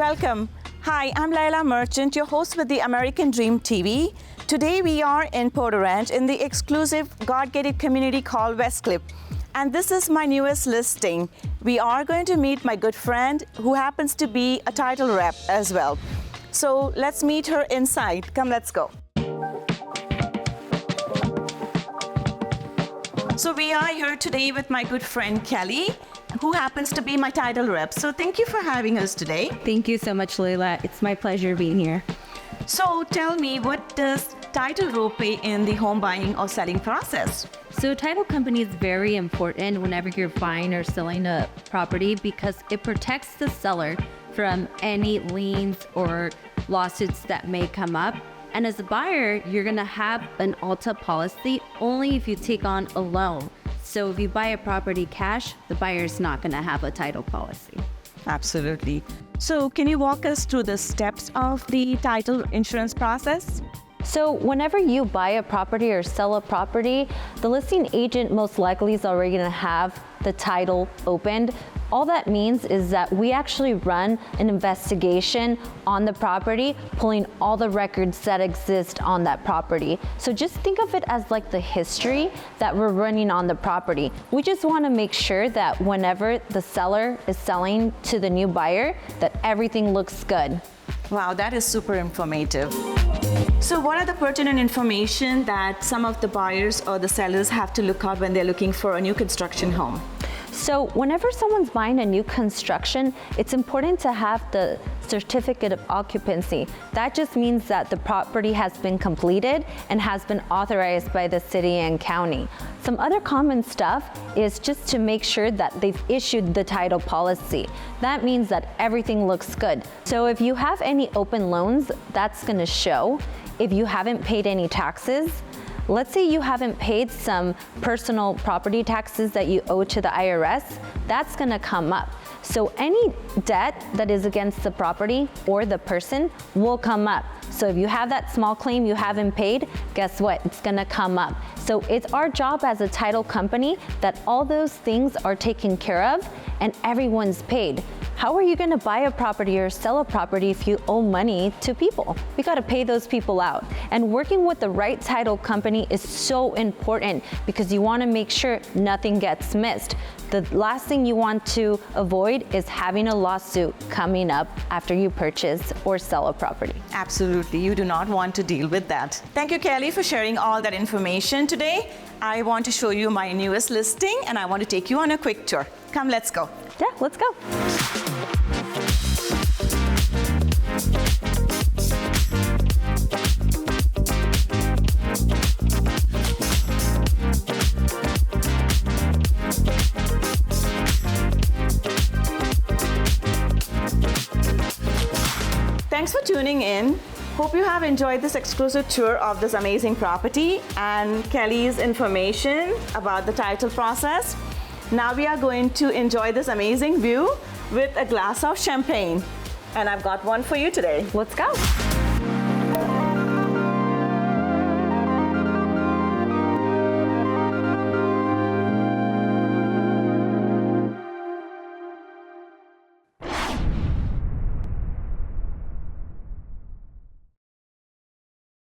welcome. Hi, I'm Laila Merchant, your host with the American Dream TV. Today we are in Porto Ranch in the exclusive God-gated community called Westcliffe. And this is my newest listing. We are going to meet my good friend who happens to be a title rep as well. So let's meet her inside. Come, let's go. So we are here today with my good friend Kelly, who happens to be my title rep. So thank you for having us today. Thank you so much, Laila. It's my pleasure being here. So tell me, what does title role play in the home buying or selling process? So title company is very important whenever you're buying or selling a property because it protects the seller from any liens or lawsuits that may come up. And as a buyer, you're gonna have an ALTA policy only if you take on a loan. So if you buy a property cash, the buyer's not gonna have a title policy. Absolutely. So can you walk us through the steps of the title insurance process? So whenever you buy a property or sell a property, the listing agent most likely is already gonna have the title opened. All that means is that we actually run an investigation on the property, pulling all the records that exist on that property. So just think of it as like the history that we're running on the property. We just want to make sure that whenever the seller is selling to the new buyer, that everything looks good. Wow, that is super informative. So what are the pertinent information that some of the buyers or the sellers have to look out when they're looking for a new construction home? So whenever someone's buying a new construction, it's important to have the certificate of occupancy. That just means that the property has been completed and has been authorized by the city and county. Some other common stuff is just to make sure that they've issued the title policy. That means that everything looks good. So if you have any open loans, that's gonna show. If you haven't paid any taxes, let's say you haven't paid some personal property taxes that you owe to the IRS, that's gonna come up. So any debt that is against the property or the person will come up. So if you have that small claim you haven't paid, guess what? It's gonna come up. So it's our job as a title company that all those things are taken care of and everyone's paid. How are you gonna buy a property or sell a property if you owe money to people? We gotta pay those people out. And working with the right title company is so important because you wanna make sure nothing gets missed. The last thing you want to avoid is having a lawsuit coming up after you purchase or sell a property. Absolutely, you do not want to deal with that. Thank you, Kelly, for sharing all that information today. I want to show you my newest listing and I want to take you on a quick tour. Come, let's go. Yeah, let's go. Thanks for tuning in. Hope you have enjoyed this exclusive tour of this amazing property and Kelly's information about the title process. Now we are going to enjoy this amazing view with a glass of champagne. And I've got one for you today. Let's go.